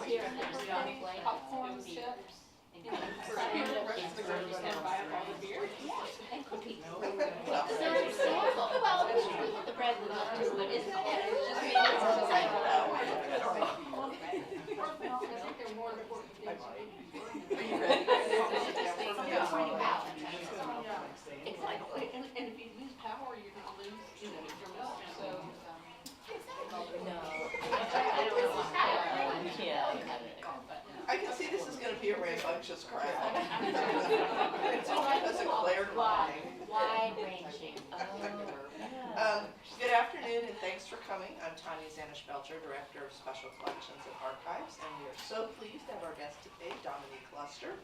here and there's popcorn, chips. The rest of the group is going to buy up all the beer. And cookies. Well, the bread would love to, but isn't it? It's just made it so like, I think they're more important things. Are you ready? it's like, And if you lose power, you're going to lose, your milk. So, no. I don't know what I can see this is going to be a rambunctious crowd. It's all because of Claire lying. Wide-ranging. Good afternoon and thanks for coming. I'm Tanya Zanish-Belcher, Director of Special Collections and Archives, and we are so pleased to have our guest today, Dominique Luster.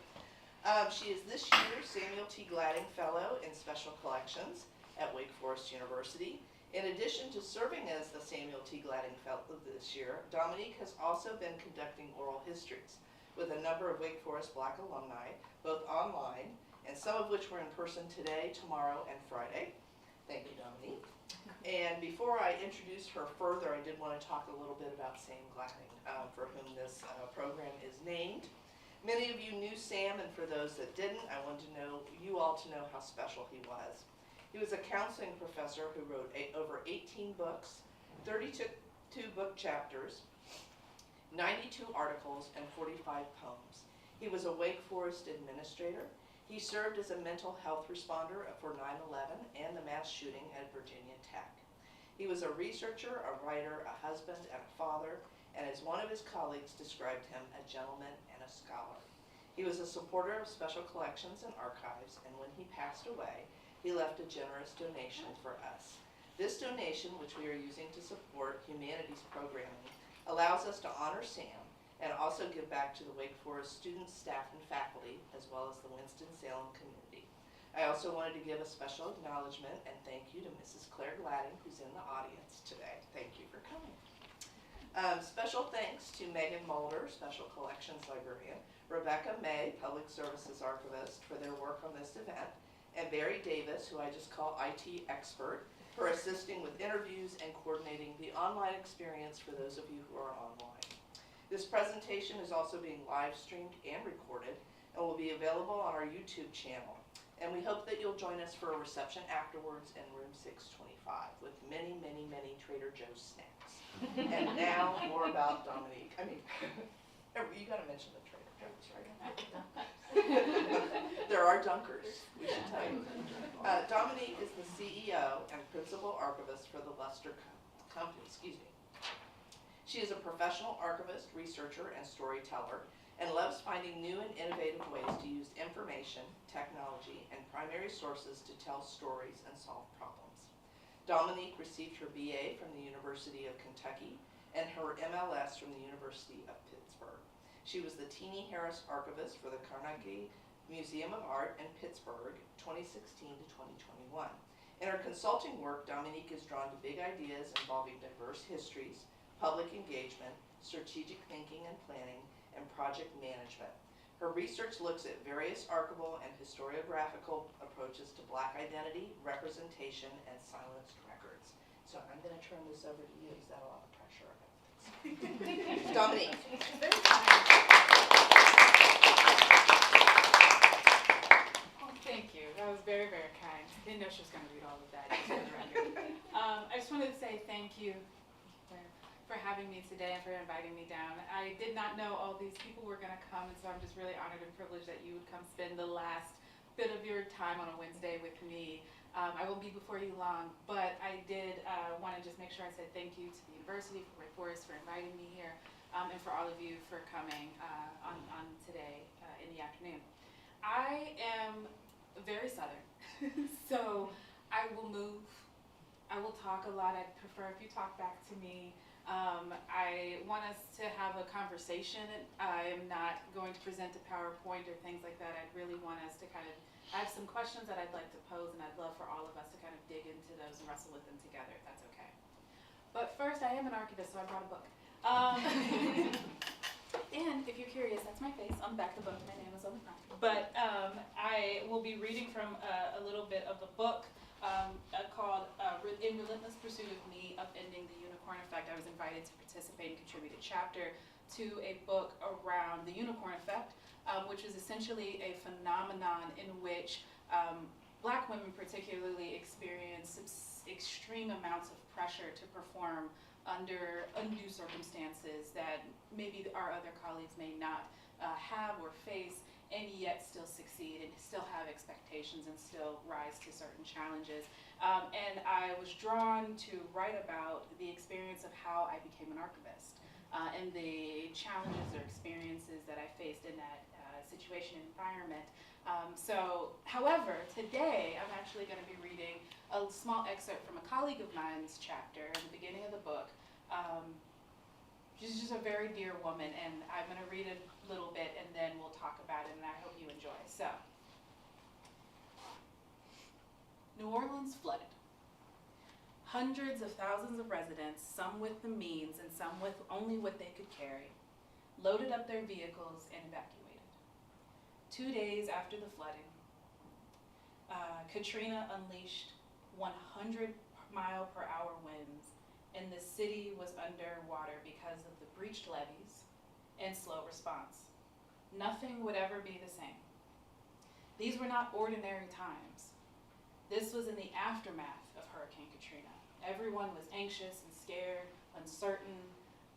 She is this year's Samuel T. Gladding Fellow in Special Collections at Wake Forest University. In addition to serving as the Samuel T. Gladding Fellow this year, Dominique has also been conducting oral histories with a number of Wake Forest Black alumni, both online, and some of which were in person today, tomorrow, and Friday. Thank you, Dominique. And before I introduce her further, I did want to talk a little bit about Sam Gladding, for whom this program is named. Many of you knew Sam, and for those that didn't, I want you all to know how special he was. He was a counseling professor who wrote over 18 books, 32 book chapters, 92 articles, and 45 poems. He was a Wake Forest administrator. He served as a mental health responder for 9/11 and the mass shooting at Virginia Tech. He was a researcher, a writer, a husband, and a father, and as one of his colleagues described him, a gentleman and a scholar. He was a supporter of Special Collections and Archives, and when he passed away, he left a generous donation for us. This donation, which we are using to support humanities programming, allows us to honor Sam and also give back to the Wake Forest students, staff, and faculty, as well as the Winston-Salem community. I also wanted to give a special acknowledgement and thank you to Mrs. Claire Gladding, who's in the audience today. Thank you for coming. Special thanks to Megan Mulder, Special Collections Librarian, Rebecca May, Public Services Archivist, for their work on this event, and Barry Davis, who I just call IT expert, for assisting with interviews and coordinating the online experience for those of you who are online. This presentation is also being live streamed and recorded and will be available on our YouTube channel. And we hope that you'll join us for a reception afterwards in room 625 with many, many, many Trader Joe's snacks. And now more about Dominique. I mean, you gotta mention the Trader Joe's, right? There are Dunkers, we should tell you. Dominique is the CEO and Principal Archivist for the Luster Company, She is a professional archivist, researcher, and storyteller, and loves finding new and innovative ways to use information, technology, and primary sources to tell stories and solve problems. Dominique received her BA from the University of Kentucky and her MLIS from the University of Pittsburgh. She was the Teenie Harris Archivist for the Carnegie Museum of Art in Pittsburgh, 2016 to 2021. In her consulting work, Dominique is drawn to big ideas involving diverse histories, public engagement, strategic thinking and planning, and project management. Her research looks at various archival and historiographical approaches to Black identity, representation, and silenced records. So I'm going to turn this over to you. Is that a lot of pressure? Dominique. Thank you. That was very, very kind. I didn't know she was going to read all of that. I just wanted to say thank you for having me today and for inviting me down. I did not know all these people were going to come, and so I'm just really honored and privileged that you would come spend the last bit of your time on a Wednesday with me. I will be before you long, but I did want to just make sure I said thank you to the university, for Wake Forest, for inviting me here, and for all of you for coming on today in the afternoon. I am very Southern, so I will move. I will talk a lot. I'd prefer if you talk back to me. I want us to have a conversation. I am not going to present a PowerPoint or things like that. I'd really want us to kind of, I have some questions that I'd like to pose, and I'd love for all of us to kind of dig into those and wrestle with them together, if that's okay. But first, I am an archivist, so I brought a book. And if you're curious, that's my face on the back of the book. My name is on the front. But I will be reading from a little bit of the book called In Relentless Pursuit of Me, Upending the Unicorn Effect. I was invited to participate and contribute a chapter to a book around the unicorn effect, which is essentially a phenomenon in which Black women particularly experience extreme amounts of pressure to perform under undue circumstances that maybe our other colleagues may not have or face, and yet still succeed and still have expectations and still rise to certain challenges. And I was drawn to write about the experience of how I became an archivist and the challenges or experiences that I faced in that situation and environment. However, today I'm actually going to be reading a small excerpt from a colleague of mine's chapter in the beginning of the book. She's just a very dear woman, and I'm going to read a little bit and then we'll talk about it, and I hope you enjoy. So, New Orleans flooded. Hundreds of thousands of residents, some with the means and some with only what they could carry, loaded up their vehicles and evacuated. 2 days after the flooding, Katrina unleashed 100-mile-per-hour winds, and the city was underwater because of the breached levees and slow response. Nothing would ever be the same. These were not ordinary times. This was in the aftermath of Hurricane Katrina. Everyone was anxious and scared, uncertain,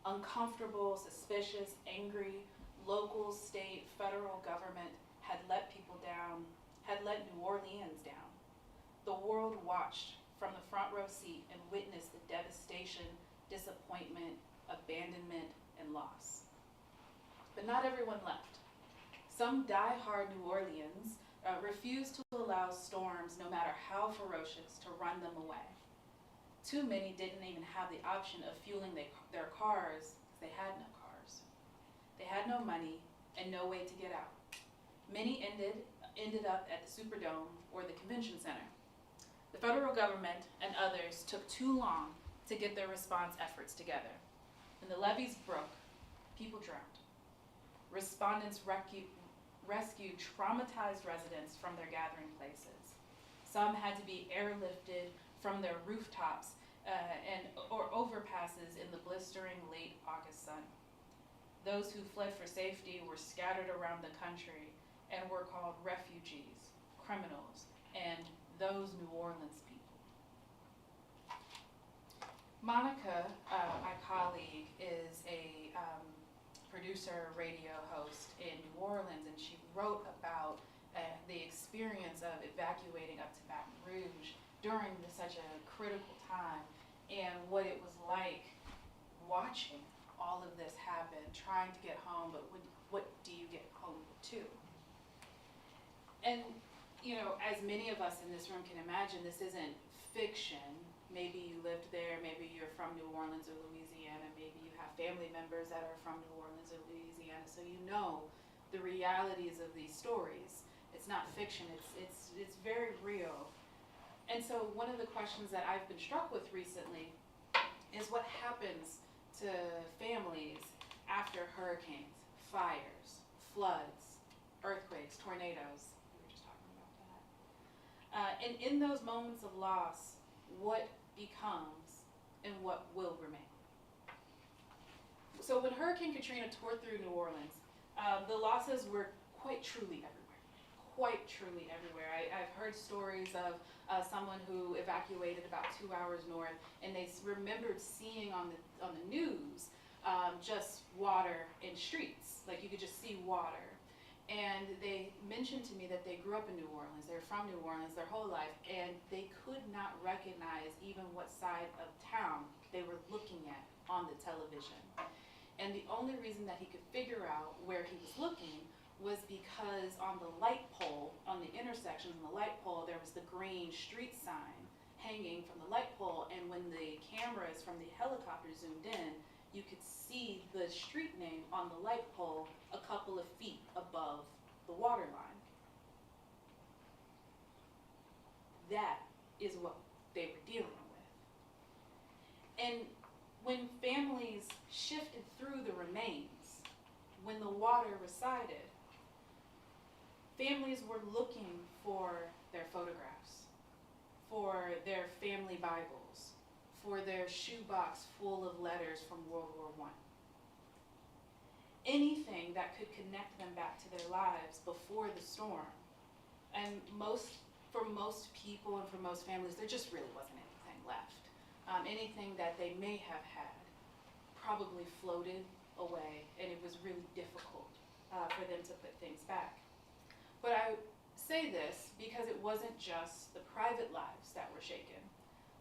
uncomfortable, suspicious, angry. Local, state, federal government had let people down, had let New Orleans down. The world watched from the front row seat and witnessed the devastation, disappointment, abandonment, and loss. But not everyone left. Some die-hard New Orleans refused to allow storms, no matter how ferocious, to run them away. Too many didn't even have the option of fueling their cars because they had no cars. They had no money and no way to get out. Many ended up at the Superdome or the Convention Center. The federal government and others took too long to get their response efforts together. When the levees broke, people drowned. Respondents rescued traumatized residents from their gathering places. Some had to be airlifted from their rooftops or overpasses in the blistering late August sun. Those who fled for safety were scattered around the country and were called refugees, criminals, and those New Orleans people. Monica, my colleague, is a producer, radio host in New Orleans, and she wrote about the experience of evacuating up to Baton Rouge during such a critical time, and what it was like watching all of this happen, trying to get home, but what do you get home to? And, you know, as many of us in this room can imagine, this isn't fiction. Maybe you lived there, maybe you're from New Orleans or Louisiana, maybe you have family members that are from New Orleans or Louisiana, so you know the realities of these stories. It's not fiction, it's very real. And so one of the questions that I've been struck with recently is what happens to families after hurricanes, fires, floods, earthquakes, tornadoes. We were just talking about that. And in those moments of loss, what becomes and what will remain? So when Hurricane Katrina tore through New Orleans, the losses were quite truly everywhere. I've heard stories of someone who evacuated about 2 hours north, and they remembered seeing on the news just water in streets, like you could just see water. And they mentioned to me that they grew up in New Orleans, they're from New Orleans their whole life, and they could not recognize even what side of town they were looking at on the television. And the only reason that he could figure out where he was looking was because on the light pole, on the intersection on the light pole, there was the green street sign hanging from the light pole, and when the cameras from the helicopter zoomed in, you could see the street name on the light pole a couple of feet above the water line. That is what they were dealing with. And when families shifted through the remains, when the water receded, families were looking for their photographs, for their family Bibles, for their shoebox full of letters from World War I. anything that could connect them back to their lives before the storm. And for most people and for most families, there just really wasn't anything left. Anything that they may have had probably floated away, and it was really difficult for them to put things back. But I say this because it wasn't just the private lives that were shaken.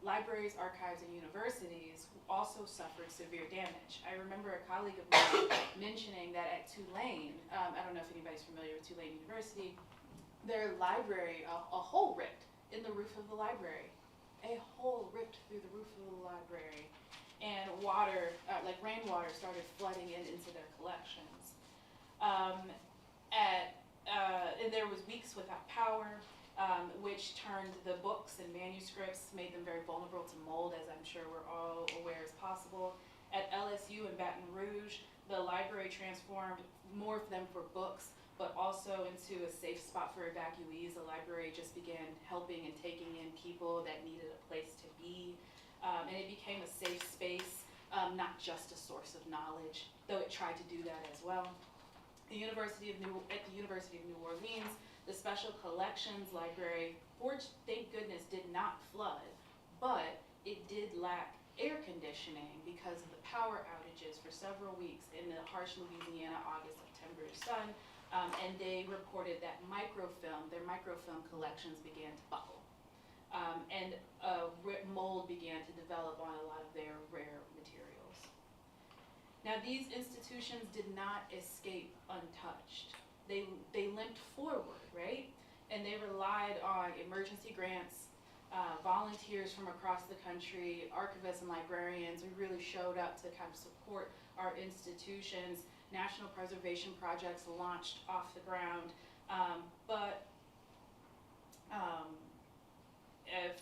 Libraries, archives, and universities also suffered severe damage. I remember a colleague of mine mentioning that at Tulane, I don't know if anybody's familiar with Tulane University, their library, a hole ripped in the roof of the library. A hole ripped through the roof of the library. And water, like rainwater, started flooding into their collections. And there was weeks without power, which turned the books and manuscripts, made them very vulnerable to mold, as I'm sure we're all aware as possible. At LSU in Baton Rouge, the library transformed more of them for books, but also into a safe spot for evacuees. The library just began helping and taking in people that needed a place to be. And it became a safe space, not just a source of knowledge, though it tried to do that as well. At the University of New Orleans, the Special Collections Library, thank goodness, did not flood, but it did lack air conditioning because of the power outages for several weeks in the harsh Louisiana August-September sun. And they reported that their microfilm collections began to buckle. And mold began to develop on a lot of their rare materials. Now, these institutions did not escape untouched. They limped forward, right? And they relied on emergency grants, volunteers from across the country, archivists and librarians who really showed up to kind of support our institutions. National preservation projects launched off the ground,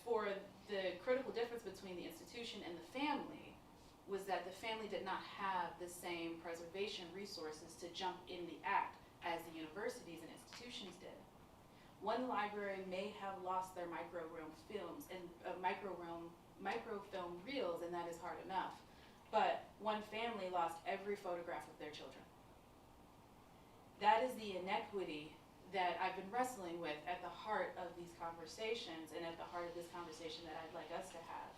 for the critical difference between the institution and the family was that the family did not have the same preservation resources to jump in the act as the universities and institutions did. One library may have lost their microfilm reels, and that is hard enough. But one family lost every photograph of their children. That is the inequity that I've been wrestling with at the heart of these conversations and at the heart of this conversation that I'd like us to have.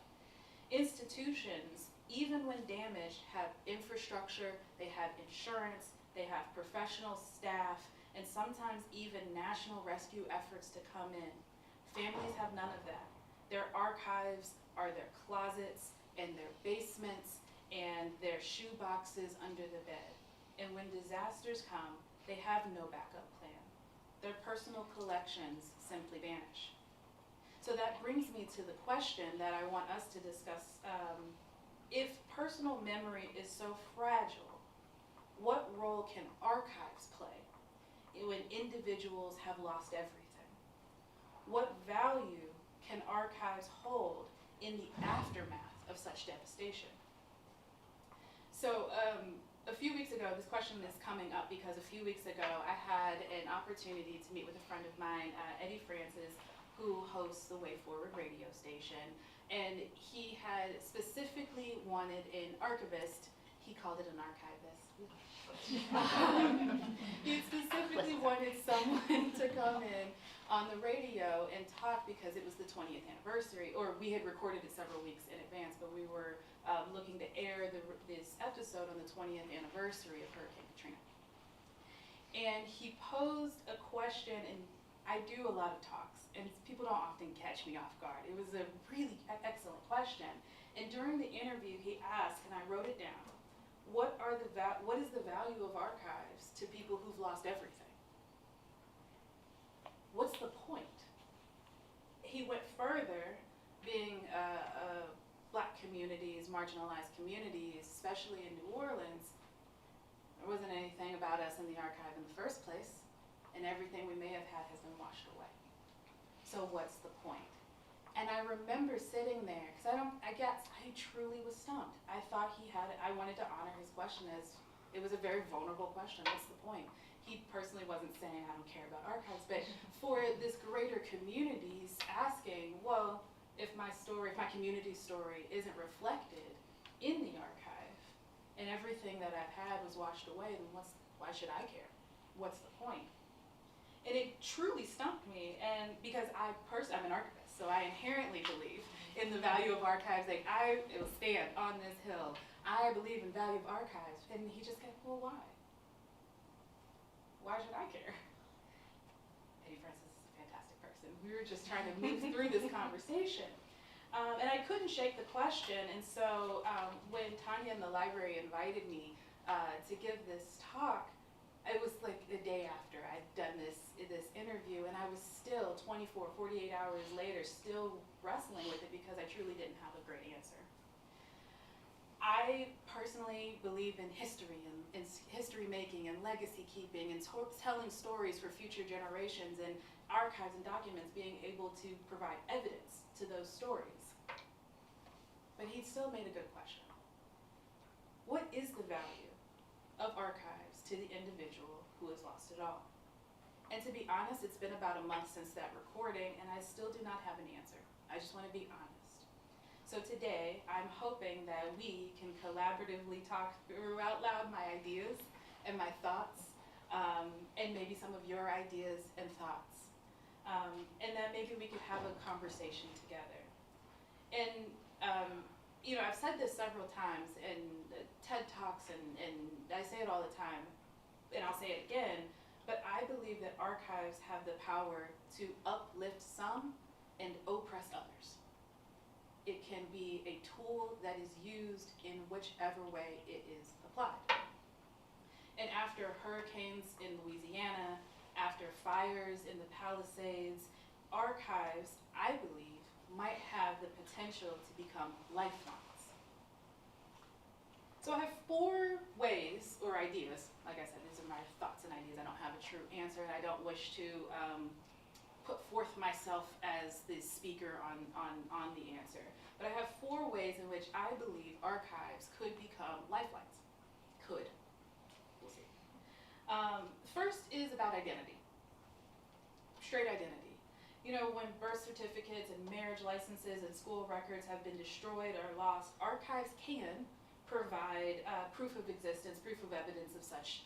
Institutions, even when damaged, have infrastructure, they have insurance, they have professional staff, and sometimes even national rescue efforts to come in. Families have none of that. Their archives are their closets and their basements and their shoe boxes under the bed. And when disasters come, they have no backup plan. Their personal collections simply vanish. So that brings me to the question that I want us to discuss. If personal memory is so fragile, what role can archives play when individuals have lost everything? What value can archives hold in the aftermath of such devastation? So a few weeks ago, this question is coming up because a few weeks ago I had an opportunity to meet with a friend of mine, Eddie Francis, who hosts the Way Forward radio station, and he had specifically wanted an archivist. He called it an archivist. He specifically wanted someone to come in on the radio and talk because it was the 20th anniversary, or we had recorded it several weeks in advance, but we were looking to air this episode on the 20th anniversary of Hurricane Katrina. And he posed a question, and I do a lot of talks, and people don't often catch me off guard. It was a really excellent question. And during the interview, he asked, and I wrote it down, what is the value of archives to people who've lost everything? What's the point? He went further, being Black communities, marginalized communities, especially in New Orleans. There wasn't anything about us in the archive in the first place, and everything we may have had has been washed away. So what's the point? And I remember sitting there, because I truly was stumped. I thought I wanted to honor his question as, it was a very vulnerable question. What's the point? He personally wasn't saying, I don't care about archives, but for this greater community, he's asking, well, if my community story isn't reflected in the archive, and everything that I've had was washed away, then why should I care? What's the point? And it truly stumped me, and because I'm an archivist, so I inherently believe in the value of archives. Like, I will stand on this hill. I believe in value of archives. And he just said, well, why? Why should I care? Eddie Francis is a fantastic person. We were just trying to move through this conversation. And I couldn't shake the question, and so when Tanya in the library invited me to give this talk, it was like a day after I'd done this interview, and I was still 24, 48 hours later, still wrestling with it because I truly didn't have a great answer. I personally believe in history and history making and legacy keeping and telling stories for future generations, and archives and documents being able to provide evidence to those stories. But he still made a good question. What is the value of archives to the individual who has lost it all? And to be honest, it's been about a month since that recording, and I still do not have an answer. I just want to be honest. So today, I'm hoping that we can collaboratively talk through out loud my ideas and my thoughts, and maybe some of your ideas and thoughts. And that maybe we could have a conversation together. And you know, I've said this several times in TED Talks, and I say it all the time, and I'll say it again, but I believe that archives have the power to uplift some and oppress others. It can be a tool that is used in whichever way it is applied. And after hurricanes in Louisiana, after fires in the Palisades, archives, I believe, might have the potential to become lifelines. So I have 4 ways or ideas. Like I said, these are my thoughts and ideas. I don't have a true answer, and I don't wish to put forth myself as the speaker on the answer. But I have 4 ways in which I believe archives could become lifelines. Could. We'll see. First is about identity. Straight identity. You know, when birth certificates and marriage licenses and school records have been destroyed or lost, archives can provide proof of existence, proof of evidence of such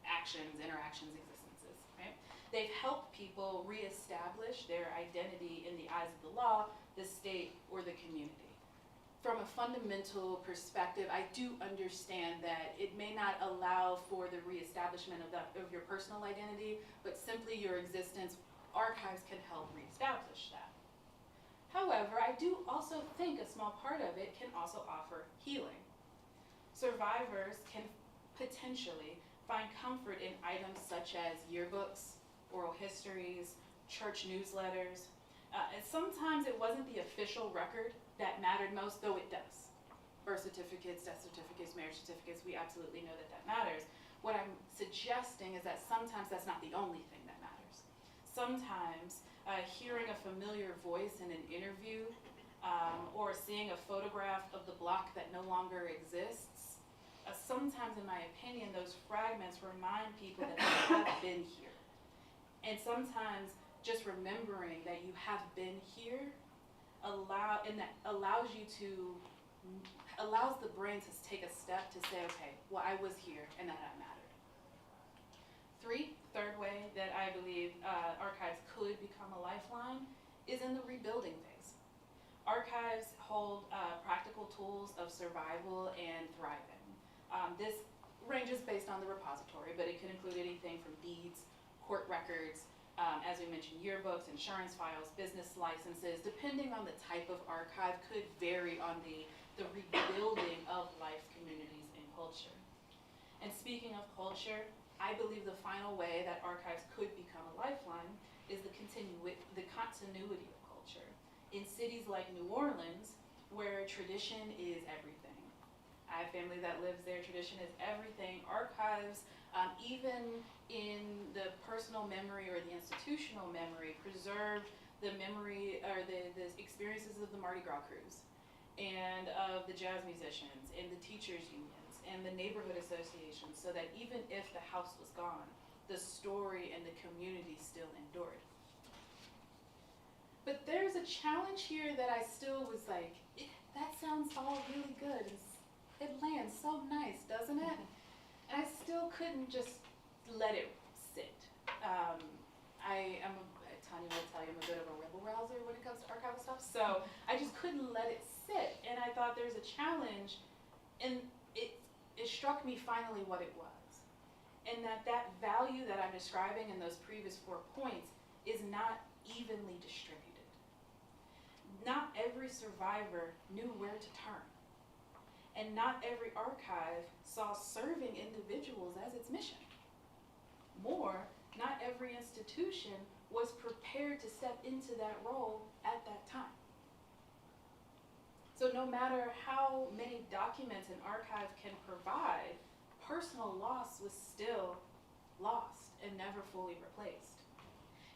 actions, interactions, existences, right? They've helped people reestablish their identity in the eyes of the law, the state, or the community. From a fundamental perspective, I do understand that it may not allow for the reestablishment of your personal identity, but simply your existence. Archives can help reestablish that. However, I do also think a small part of it can also offer healing. Survivors can potentially find comfort in items such as yearbooks, oral histories, church newsletters. And sometimes it wasn't the official record that mattered most, though it does. Birth certificates, death certificates, marriage certificates, we absolutely know that that matters. What I'm suggesting is that sometimes that's not the only thing that matters. Sometimes hearing a familiar voice in an interview or seeing a photograph of the block that no longer exists, sometimes, in my opinion, those fragments remind people that they have been here. And sometimes just remembering that you have been here allows the brain to take a step to say, okay, well, I was here and that mattered. Third way that I believe archives could become a lifeline is in the rebuilding phase. Archives hold practical tools of survival and thriving. This ranges based on the repository, but it could include anything from deeds, court records, as we mentioned, yearbooks, insurance files, business licenses. Depending on the type of archive, could vary on the rebuilding of life, communities, and culture. And speaking of culture, I believe the final way that archives could become a lifeline is the continuity of culture. In cities like New Orleans, where tradition is everything. I have family that lives there, tradition is everything. Archives, even in the personal memory or the institutional memory, preserved the memory or the experiences of the Mardi Gras cruise and of the jazz musicians and the teachers unions and the neighborhood associations, so that even if the house was gone, the story and the community still endured. But there's a challenge here that I still was like, that sounds all really good. it lands so nice, doesn't it? And I still couldn't just let it sit. Tanya will tell you I'm a bit of a rebel rouser when it comes to archival stuff, so I just couldn't let it sit. And I thought there's a challenge, and it struck me finally what it was. And that value that I'm describing in those previous 4 points is not evenly distributed. Not every survivor knew where to turn. And not every archive saw serving individuals as its mission. More, not every institution was prepared to step into that role at that time. So no matter how many documents an archive can provide, personal loss was still lost and never fully replaced.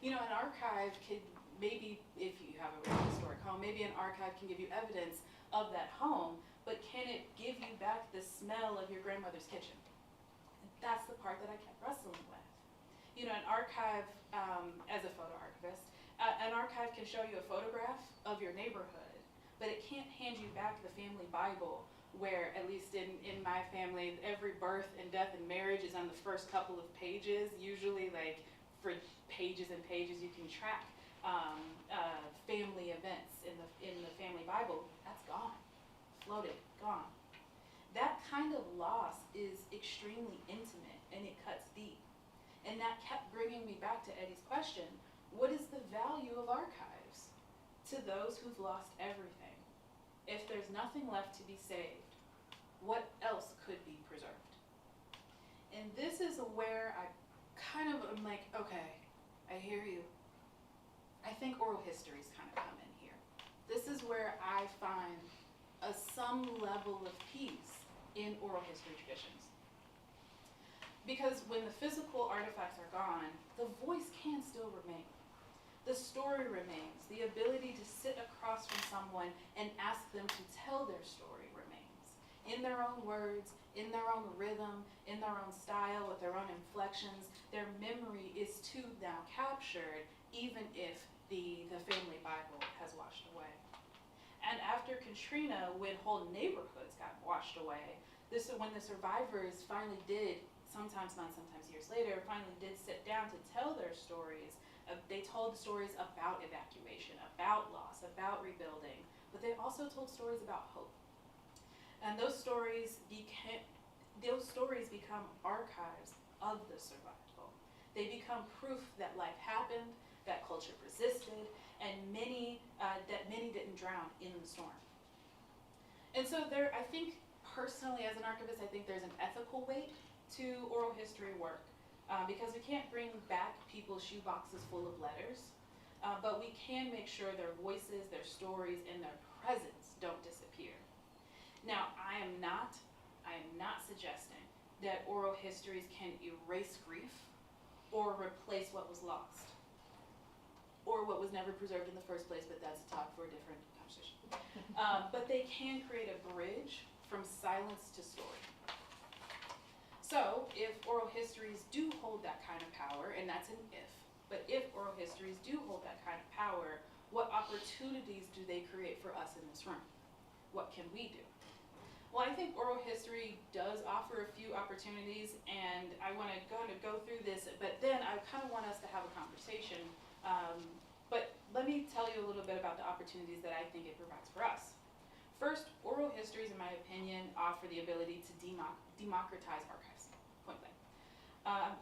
You know, an archive could maybe, if you have a really historic home, maybe an archive can give you evidence of that home, but can it give you back the smell of your grandmother's kitchen? And that's the part that I kept wrestling with. You know, an archive, as a photo archivist, an archive can show you a photograph of your neighborhood, but it can't hand you back the family Bible, where, at least in my family, every birth and death and marriage is on the first couple of pages, usually like for pages and pages you can track family events in the family Bible. That's gone, floated, gone. That kind of loss is extremely intimate and it cuts deep. And that kept bringing me back to Eddie's question, what is the value of archives to those who've lost everything? If there's nothing left to be saved, what else could be preserved? And this is where I kind of am like, okay, I hear you. I think oral histories kind of come in here. This is where I find some level of peace in oral history traditions. Because when the physical artifacts are gone, the voice can still remain. The story remains. The ability to sit across from someone and ask them to tell their story remains. In their own words, in their own rhythm, in their own style, with their own inflections, their memory is too now captured, even if the family Bible has washed away. And after Katrina, when whole neighborhoods got washed away, when the survivors finally did, sometimes months, sometimes years later, finally did sit down to tell their stories. They told stories about evacuation, about loss, about rebuilding, but they also told stories about hope. And those stories become archives of the survival. They become proof that life happened, that culture persisted, and that many didn't drown in the storm. And so I think personally as an archivist, I think there's an ethical weight to oral history work, because we can't bring back people's shoeboxes full of letters, but we can make sure their voices, their stories, and their presence don't disappear. Now, I am not suggesting that oral histories can erase grief or replace what was lost, or what was never preserved in the first place, but that's a talk for a different conversation. But they can create a bridge from silence to story. So if oral histories do hold that kind of power, and that's an if, but if oral histories do hold that kind of power, what opportunities do they create for us in this room? What can we do? Well, I think oral history does offer a few opportunities, and I want to go through this, but then I kind of want us to have a conversation. But let me tell you a little bit about the opportunities that I think it provides for us. First, oral histories, in my opinion, offer the ability to democratize archives, point blank.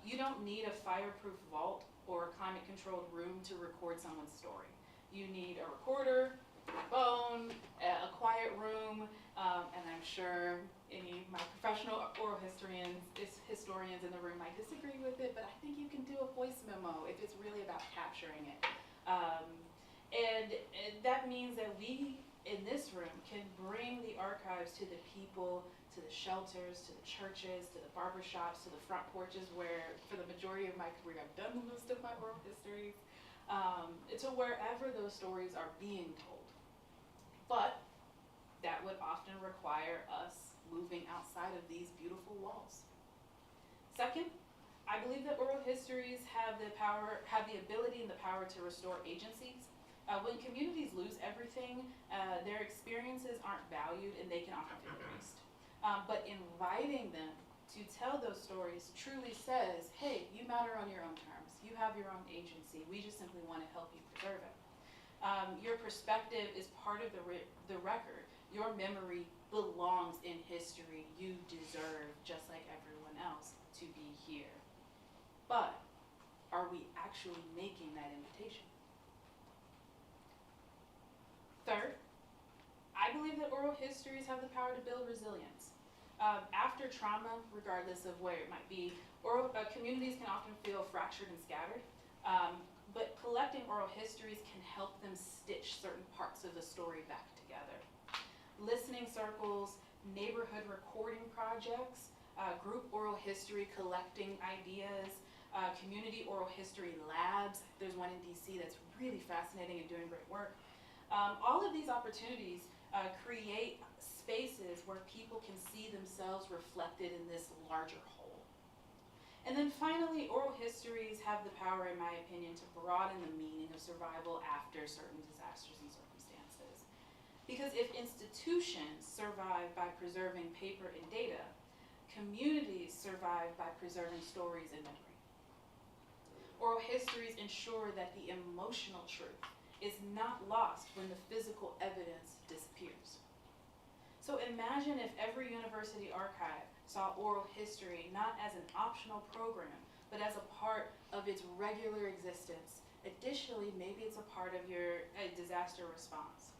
You don't need a fireproof vault or a climate-controlled room to record someone's story. You need a recorder, a phone, a quiet room, and I'm sure any of my professional oral historians in the room might disagree with it, but I think you can do a voice memo if it's really about capturing it. And that means that we, in this room, can bring the archives to the people, to the shelters, to the churches, to the barbershops, to the front porches where, for the majority of my career, I've done most of my oral histories, to wherever those stories are being told. But that would often require us moving outside of these beautiful walls. Second, I believe that oral histories have the ability and the power to restore agencies. When communities lose everything, their experiences aren't valued and they can often feel erased. But inviting them to tell those stories truly says, hey, you matter on your own terms. You have your own agency. We just simply want to help you preserve it. Your perspective is part of the record. Your memory belongs in history. You deserve, just like everyone else, to be here. But are we actually making that invitation? Third, I believe that oral histories have the power to build resilience. After trauma, regardless of where it might be, communities can often feel fractured and scattered, but collecting oral histories can help them stitch certain parts of the story back together. Listening circles, neighborhood recording projects, group oral history collecting ideas, community oral history labs. There's one in DC that's really fascinating and doing great work. All of these opportunities create spaces where people can see themselves reflected in this larger whole. And then finally, oral histories have the power, in my opinion, to broaden the meaning of survival after certain disasters and circumstances. Because if institutions survive by preserving paper and data, communities survive by preserving stories and memory. Oral histories ensure that the emotional truth is not lost when the physical evidence disappears. So imagine if every university archive saw oral history not as an optional program, but as a part of its regular existence. Additionally, maybe it's a part of your disaster response.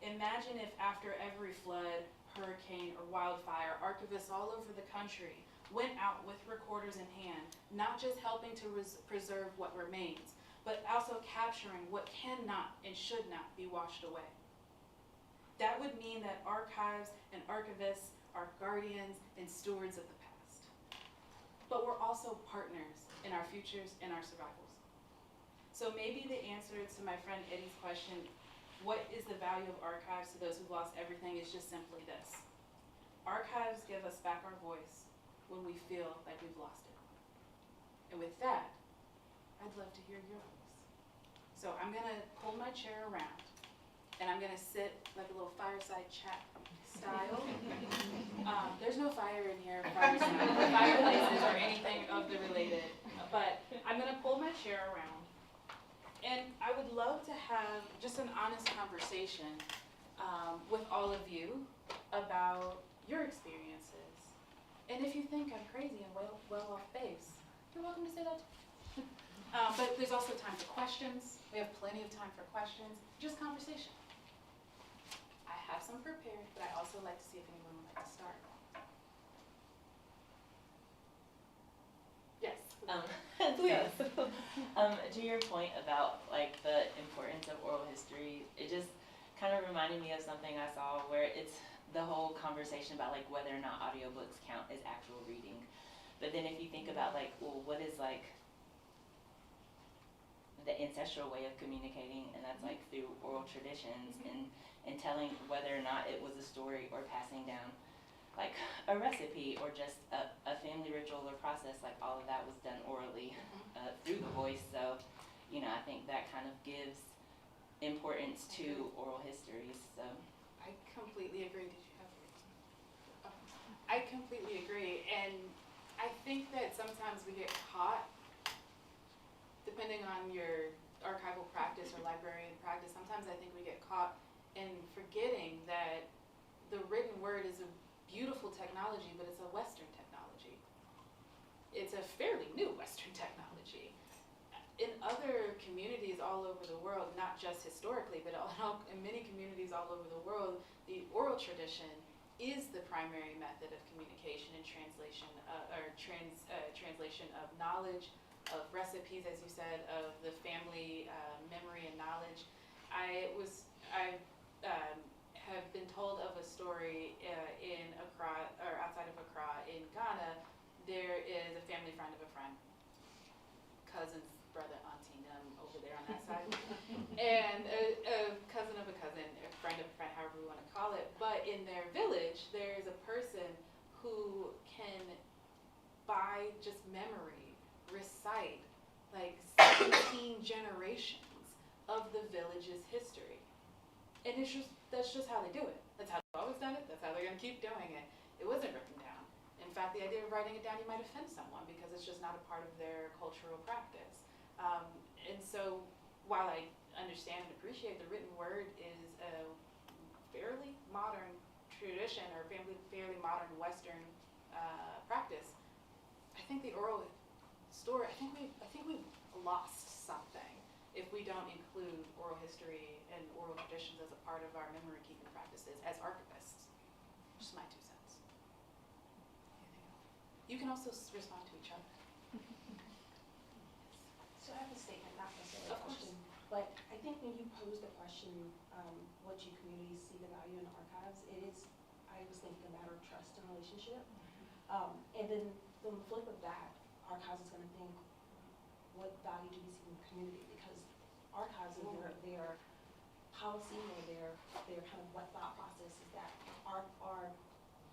Imagine if after every flood, hurricane, or wildfire, archivists all over the country went out with recorders in hand, not just helping to preserve what remains, but also capturing what cannot and should not be washed away. That would mean that archives and archivists are guardians and stewards of the past. But we're also partners in our futures and our survivals. So maybe the answer to my friend Eddie's question, what is the value of archives to those who've lost everything, is just simply this. Archives give us back our voice when we feel like we've lost it. And with that, I'd love to hear your voice. So I'm gonna pull my chair around and I'm gonna sit like a little fireside chat style. There's no fire in here, fireplaces or anything of the related, but I'm gonna pull my chair around and I would love to have just an honest conversation with all of you about your experiences. And if you think I'm crazy and well off base, you're welcome to say that too. But there's also time for questions. We have plenty of time for questions, just conversation. I have some prepared, but I also like to see if anyone would like to start. Yes. Please. To your point about like the importance of oral history, it just kind of reminded me of something I saw where it's the whole conversation about like whether or not audiobooks count as actual reading. But then if you think about like, well, what is like the ancestral way of communicating, and that's like through oral traditions and telling whether or not it was a story or passing down like a recipe or just a family ritual or process, like all of that was done orally through the voice. So, you know, I think that kind of gives importance to oral histories. So I completely agree. Did you have I completely agree, and I think that sometimes we get caught, depending on your archival practice or librarian practice, sometimes I think we get caught in forgetting that the written word is a beautiful technology, but it's a Western technology. It's a fairly new Western technology. In other communities all over the world, not just historically, but in many communities all over the world, the oral tradition is the primary method of communication and translation, translation of knowledge, of recipes, as you said, of the family memory and knowledge. I have been told of a story in Accra, or outside of Accra in Ghana. There is a family friend of a friend, cousins, brother, auntie, them over there on that side, and a cousin of a cousin, a friend of a friend, however we want to call it. But in their village, there is a person who can, by just memory, recite like 17 generations of the village's history. And that's just how they do it. That's how they've always done it. That's how they're going to keep doing it. it wasn't written down. In fact, the idea of writing it down, you might offend someone because it's just not a part of their cultural practice. And so while I understand and appreciate the written word is a fairly modern tradition or fairly modern Western practice, I think the oral story, I think we've lost something if we don't include oral history and oral traditions as a part of our memory keeping practices as archivists. Just my 2 cents. You can also respond to each other. So I have a statement, not necessarily Of a course. question, but I think when you posed the question, what do communities see the value in archives, I was thinking a matter of trust and relationship. And then the flip of that, archives is going to think, what value do we see in the community? Because archives and their policy or their kind of what thought process is that our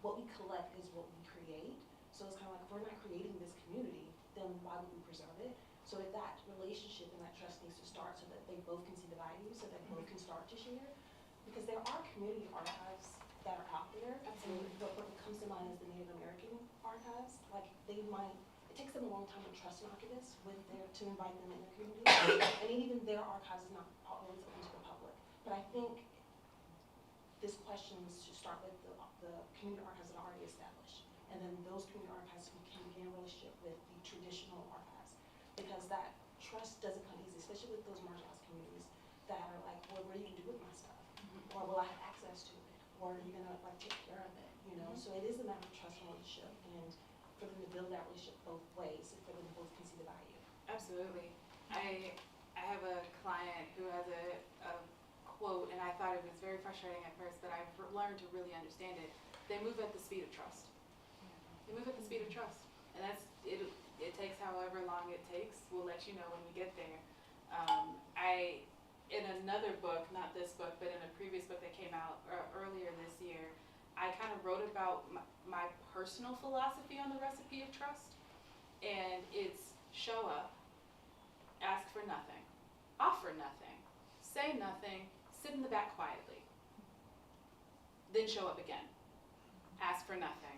what we collect is what we create. So it's kind of like, if we're not creating this community, then why would we preserve it? So if that relationship and that trust needs to start so that they both can see the value, so that both can start to share. Because there are community archives that are out there. Absolutely. And what comes to mind is the Native American archives. Like it takes them a long time to trust an archivist to invite them in the community. And even their archives is not always open to the public. But I think this question should start with the community archives that are already established. And then those community archives who can begin a relationship with the traditional archives. Because that trust doesn't come easy, especially with those marginalized communities that are like, well, what are you going to do with my stuff? Or will I have access to it? Or are you going to like take care of it? You know, so it is a matter of trust and relationship, and for them to build that relationship both ways, and for them to both can see the value. Absolutely. I have a client who has a quote, and I thought it was very frustrating at first, but I've learned to really understand it. They move at the speed of trust. They move at the speed of trust, and that's it. It takes however long it takes. We'll let you know when we get there. In another book, not this book, but in a previous book that came out earlier this year, I kind of wrote about my personal philosophy on the recipe of trust, and it's show up, ask for nothing, offer nothing, say nothing, sit in the back quietly, then show up again, ask for nothing,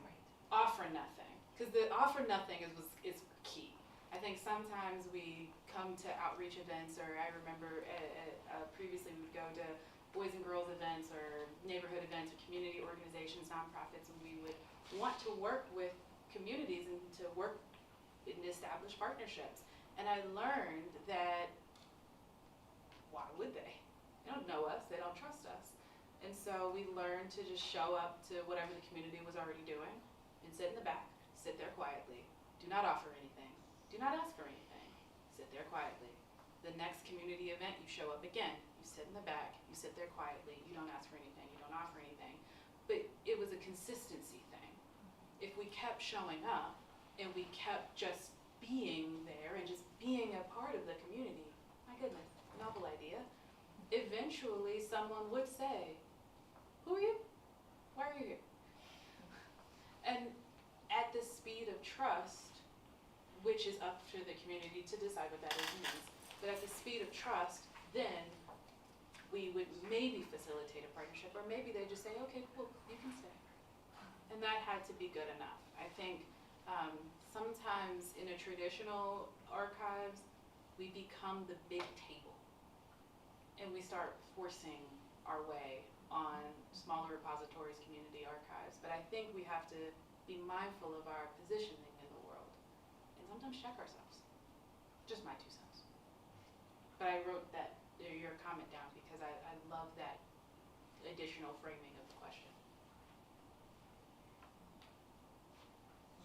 offer nothing, because the offer nothing is key. I think sometimes we come to outreach events, or I remember previously we would go to boys and girls events or neighborhood events or community organizations, nonprofits, and we would want to work with communities and to work in established partnerships. And I learned that why would they? They don't know us, they don't trust us. And so we learned to just show up to whatever the community was already doing and sit in the back, sit there quietly, do not offer anything, do not ask for anything, sit there quietly. The next community event, you show up again, you sit in the back, you sit there quietly, you don't ask for anything, you don't offer anything. But it was a consistency thing. If we kept showing up and we kept just being there and just being a part of the community, my goodness, novel idea, eventually someone would say, who are you? Why are you here? And at the speed of trust, which is up to the community to decide what that is and means, but at the speed of trust, then we would maybe facilitate a partnership, or maybe they just say, okay, cool, you can stay. And that had to be good enough. I think sometimes in a traditional archives, we become the big table, and we start forcing our way on smaller repositories, community archives. But I think we have to be mindful of our positioning in the world, and sometimes check ourselves. Just my 2 cents. But I wrote your comment down because I love that additional framing of the question.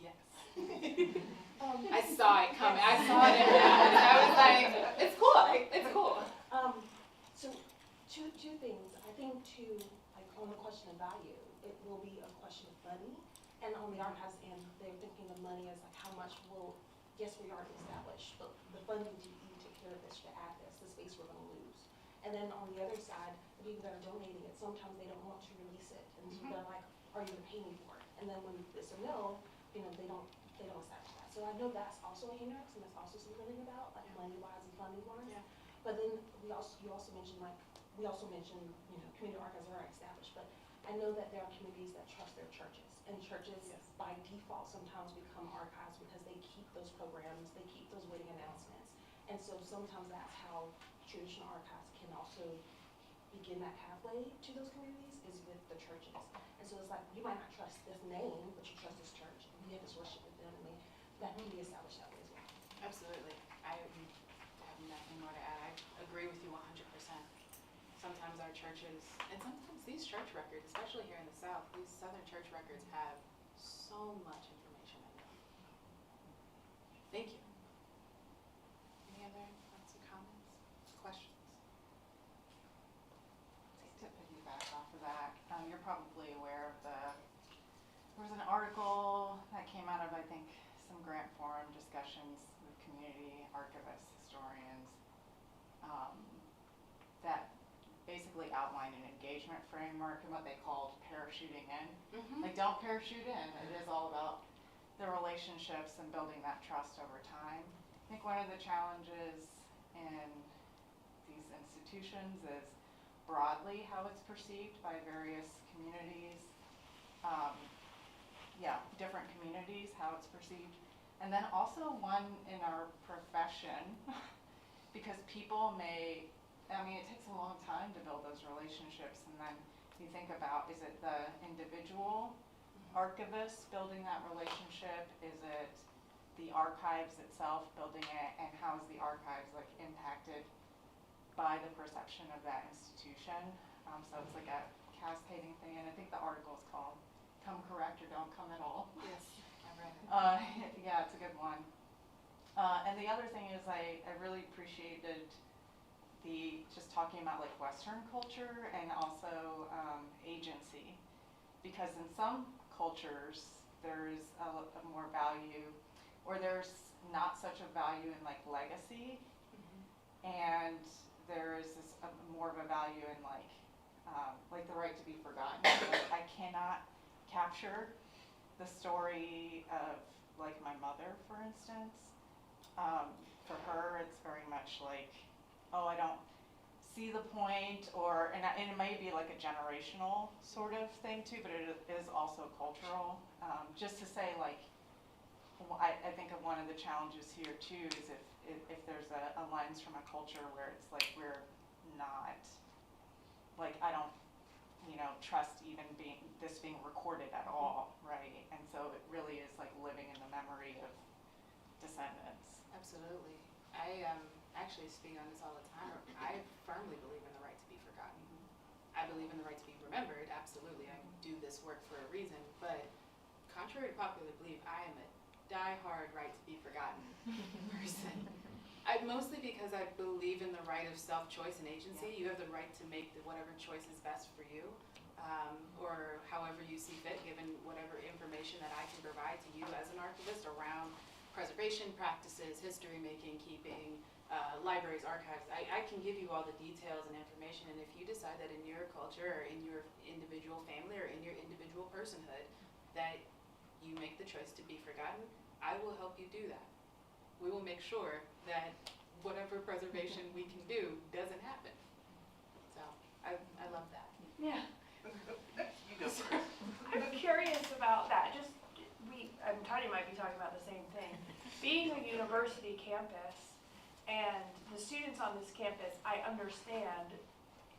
Yes. I saw it coming. I saw it in your eyes. I was like, it's cool. It's cool. So two things. I think on the question of value, it will be a question of money. And on the archives end, they're thinking of money as like how much yes, we already established, but the funding to take care of this, to add this, the space we're going to lose. And then on the other side, the people that are donating it, sometimes they don't want to release it. And so they're like, are you going to pay me for it? And then when it's a no, they don't establish that. So I know that's also a hindrance, and that's also something to think about, like money-wise and funding-wise. Yeah. But then you also mentioned, community archives are established, but I know that there are communities that trust their churches, and churches by default sometimes become archives because they keep those programs, they keep those wedding announcements. And so sometimes that's how traditional archives can also begin that pathway to those communities is with the churches. And so it's like, you might not trust this name, but you trust this church, and you have this worship with them, and that can be established that way as well. Absolutely. I have nothing more to add. I agree with you 100%. Sometimes our churches, and sometimes these church records, especially here in the South, these Southern church records have so much information in them. Thank you. Any other thoughts or comments, questions? To piggyback off of that, you're probably aware of there was an article that came out of, I think, some grant forum discussions with community archivists, historians, that basically outlined an engagement framework and what they called parachuting in. Like, don't parachute in. It is all about the relationships and building that trust over time. I think one of the challenges in these institutions is broadly how it's perceived by various communities. Different communities, how it's perceived. And then also one in our profession, because people may, it takes a long time to build those relationships, and then you think about, is it the individual archivist building that relationship? Is it the archives itself building it? And how is the archives impacted by the perception of that institution? So it's like a cascading thing, and I think the article is called Come Correct or Don't Come at All. Yes, I read it. Yeah, it's a good one. And the other thing is I really appreciated just talking about Western culture and also agency, because in some cultures there's a more value, or there's not such a value in legacy, and there is more of a value in the right to be forgotten. I cannot capture the story of my mother, for instance. For her, it's very much I don't see the point, and it may be a generational sort of thing too, but it is also cultural. Just to say, I think of one of the challenges here too is if there's a lens from a culture where it's we're not, I don't, trust even this being recorded at all, right? And so it really is living in the memory of descendants. Absolutely. I actually speak on this all the time. I firmly believe in the right to be forgotten. I believe in the right to be remembered, absolutely. I do this work for a reason, but contrary to popular belief, I am a die-hard right to be forgotten person. Mostly because I believe in the right of self-choice and agency. You have the right to make whatever choice is best for you, or however you see fit, given whatever information that I can provide to you as an archivist around preservation practices, history making, keeping, libraries, archives. I can give you all the details and information, and if you decide that in your culture or in your individual family or in your individual personhood that you make the choice to be forgotten, I will help you do that. We will make sure that whatever preservation we can do doesn't happen. So I love that. Yeah. You go first. I'm curious about that. Tanya might be talking about the same thing. Being a university campus and the students on this campus, I understand,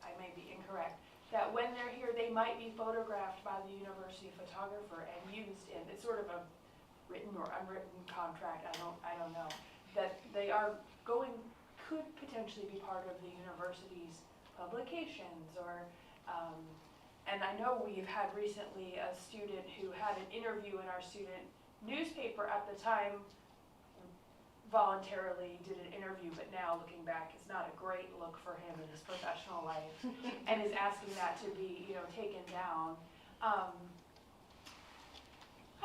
I may be incorrect, that when they're here, they might be photographed by the university photographer and used in, it's sort of a written or unwritten contract, I don't know, that they are could potentially be part of the university's publications or, and I know we've had recently a student who had an interview in our student newspaper at the time, voluntarily did an interview, but now looking back, it's not a great look for him in his professional life, and is asking that to be, taken down. I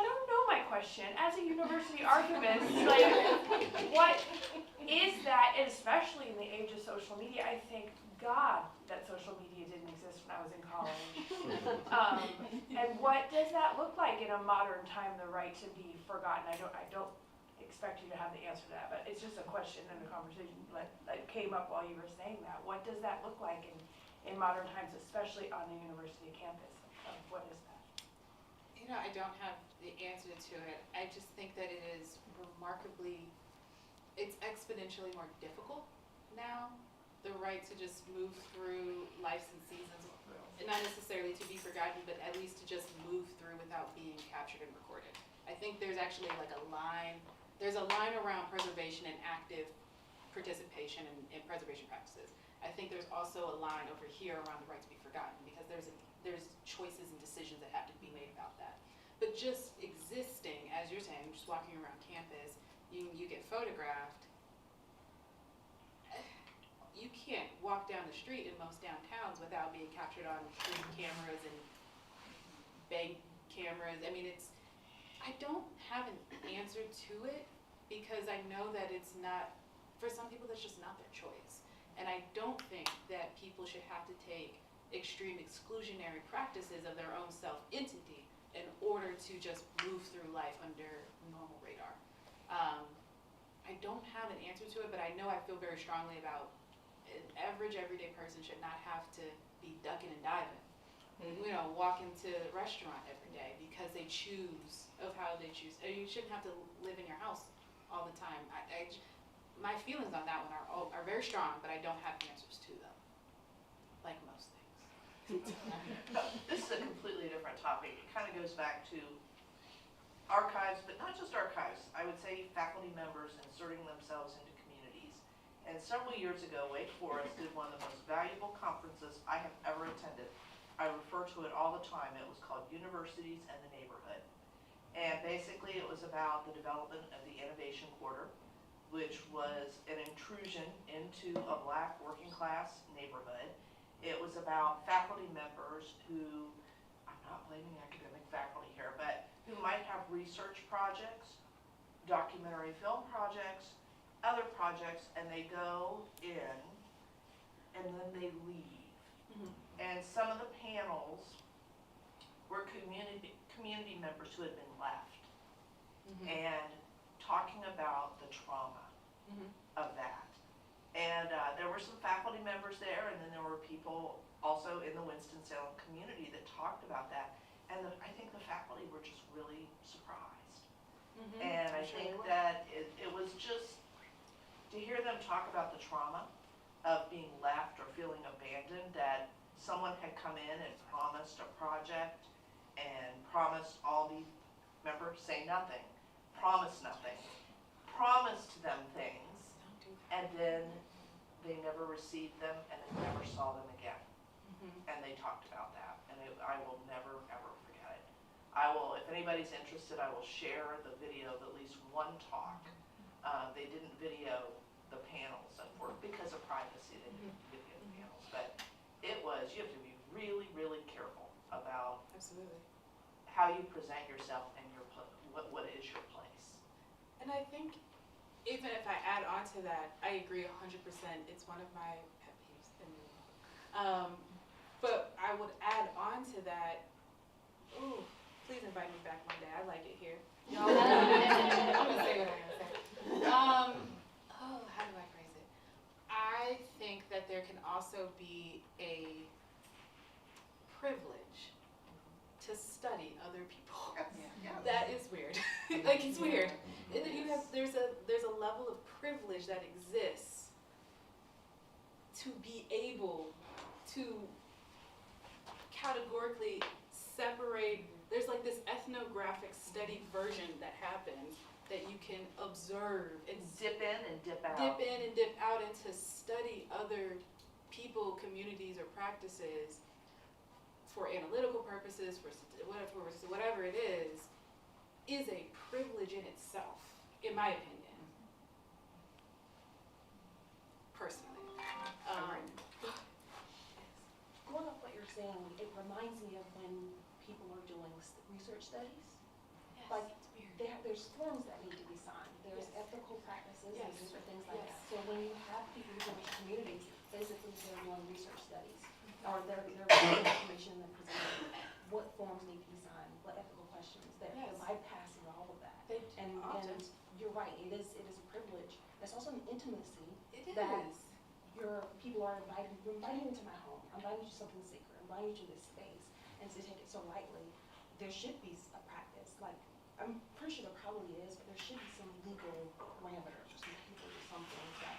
don't know my question. As a university archivist, what is that, and especially in the age of social media, I thank God that social media didn't exist when I was in college. And what does that look like in a modern time, the right to be forgotten? I don't expect you to have the answer to that, but it's just a question and a conversation that came up while you were saying that. What does that look like in modern times, especially on the university campus? what is that? You know, I don't have the answer to it. I just think that it is remarkably, it's exponentially more difficult now, the right to just move through lives and seasons, and not necessarily to be forgotten, but at least to just move through without being captured and recorded. I think there's actually like a line, there's a line around preservation and active participation in preservation practices. I think there's also a line over here around the right to be forgotten, because there's choices and decisions that have to be made about that. But just existing, as you're saying, just walking around campus, you get photographed. You can't walk down the street in most downtowns without being captured on street cameras and bank cameras. I mean, I don't have an answer to it, because I know that it's not, for some people that's just not their choice. And I don't think that people should have to take extreme exclusionary practices of their own self-entity in order to just move through life under normal radar. I don't have an answer to it, but I know I feel very strongly about an average everyday person should not have to be ducking and diving. You know, walk into a restaurant every day because they choose of how they choose. You shouldn't have to live in your house all the time. My feelings on that one are very strong, but I don't have answers to them, like most things. This is a completely different topic. It kind of goes back to archives, but not just archives. I would say faculty members inserting themselves into communities. And several years ago, Wake Forest did one of the most valuable conferences I have ever attended. I refer to it all the time. It was called Universities and the Neighborhood. And basically it was about the development of the Innovation Quarter, which was an intrusion into a Black working class neighborhood. It was about faculty members who, I'm not blaming academic faculty here, but who might have research projects, documentary film projects, other projects, and they go in and then they leave. Mm-hmm. And some of the panels were community members who had been left, Mm-hmm. and talking about the trauma Mm-hmm. of that. And there were some faculty members there, and then there were people also in the Winston-Salem community that talked about that. And I think the faculty were just really surprised. Mm-hmm. And I think that it was just, to hear them talk about the trauma of being left or feeling abandoned, that someone had come in and promised a project and promised all these, remember, say nothing, promise nothing, promised them things, and then they never received them and they never saw them again. Mm-hmm. And they talked about that, and I will never, ever forget it. I will, if anybody's interested, I will share the video of at least one talk. They didn't video the panels, because of privacy, they didn't video the panels, but it was, you have to be really, really careful about Absolutely. how you present yourself and what is your place. And I think, even if I add on to that, I agree 100%. It's one of my pet peeves. But I would add on to that, ooh, please invite me back one day. I like it here. I'm gonna say what I'm gonna say. How do I phrase it? I think that there can also be a privilege to study other people. Yeah. That is weird. Like, it's weird. And then there's a level of privilege that exists to be able to categorically separate. There's like this ethnographic study version that happens that you can observe and Dip in and dip out. dip in and dip out, and to study other people, communities, or practices for analytical purposes, for whatever it is a privilege in itself, in my opinion, personally. Going off what you're saying, it reminds me of when people are doing research studies. Yes, Like, it's weird. there's forms that need to be signed. There's Yes. ethical practices Yes. and different things like Yes. that. So when you have people who go into communities, basically they're doing research studies, or they're getting information and presenting what forms need to be signed, what ethical questions. They're Yes. bypassing all of that. They And often. you're right, it is a privilege. There's also an intimacy. It that is. you're inviting you into my home, I'm inviting you to something sacred, I'm inviting you to this space, and to take it so lightly, there should be a practice. Like, I'm pretty sure there probably is, but there should be some legal parameters or some people or something that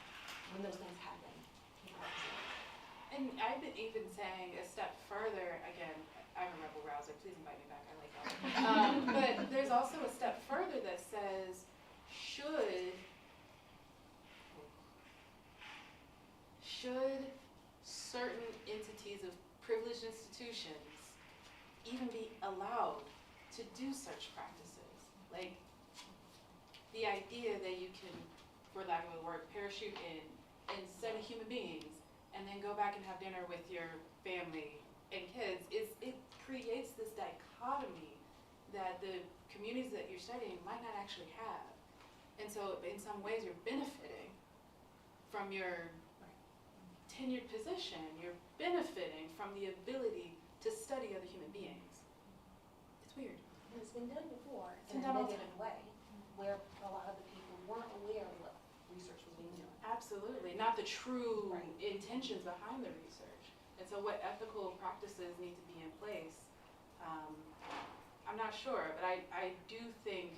when those things happen, people have to say. And I've been even saying a step further, again, I'm a rebel rouser, please invite me back, I like that. But there's also a step further that says, should certain entities of privileged institutions even be allowed to do such practices? Like, the idea that you can, for lack of a word, parachute in and study human beings and then go back and have dinner with your family and kids, it creates this dichotomy that the communities that you're studying might not actually have. And so in some ways you're benefiting from your tenured position, you're benefiting from the ability to study other human beings. It's weird. And it's been done before It's in been a done all the negative way, where a lot of the people weren't aware of what research was being done. Absolutely, not the true Right. intentions behind the research. And so what ethical practices need to be in place, I'm not sure, but I do think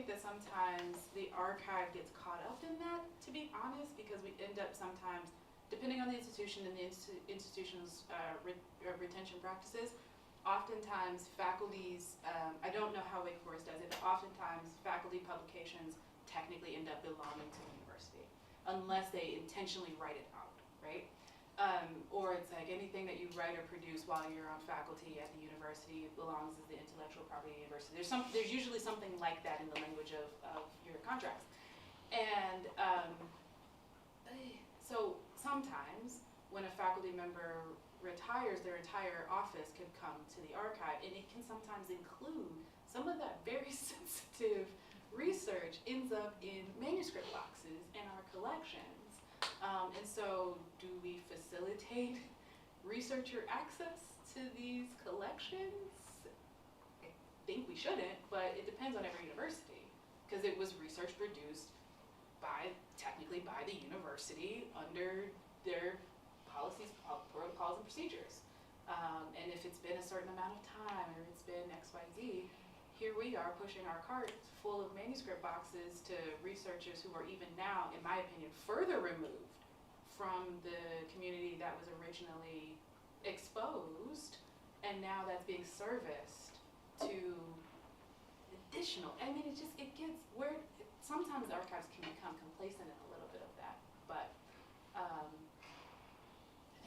that sometimes the archive gets caught up in that, to be honest, because we end up sometimes, depending on the institution and the institution's retention practices, oftentimes faculties, I don't know how Wake Forest does it, but oftentimes faculty publications technically end up belonging to the university, unless they intentionally write it out, right? Or it's like anything that you write or produce while you're on faculty at the university belongs as the intellectual property of the university. There's usually something like that in the language of your contracts. And so sometimes when a faculty member retires, their entire office could come to the archive, and it can sometimes include some of that very sensitive research ends up in manuscript boxes in our collections. And so do we facilitate researcher access to these collections? I think we shouldn't, but it depends on every university, because it was research produced technically by the university under their policies, protocols, and procedures. And if it's been a certain amount of time, or it's been XYZ, here we are pushing our carts full of manuscript boxes to researchers who are even now, in my opinion, further removed from the community that was originally exposed, and now that's being serviced to additional. I mean, it gets where sometimes archives can become complacent in a little bit of that, but I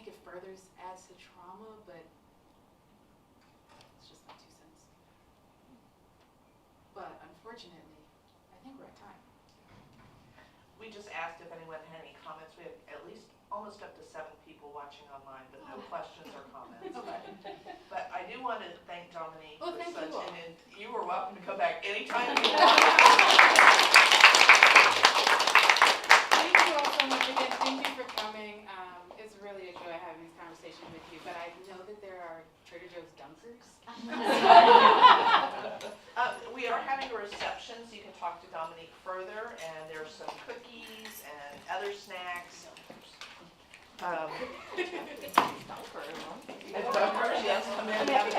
think it further adds to trauma, but it's just my 2 cents. But unfortunately, I think we're at time. We just asked if anyone had any comments. We have at least almost up to 7 people watching online, but no questions or comments. But I do want to thank Dominique for thank such you all. an, you are welcome to come back anytime you want. Thank you all so much again. Thank you for coming. It's really a joy having this conversation with you, but I know that there are Trader Joe's dunkers. We are having a reception, so you can talk to Dominique further, and there's some cookies and other snacks. Dunkers, yes, come in and have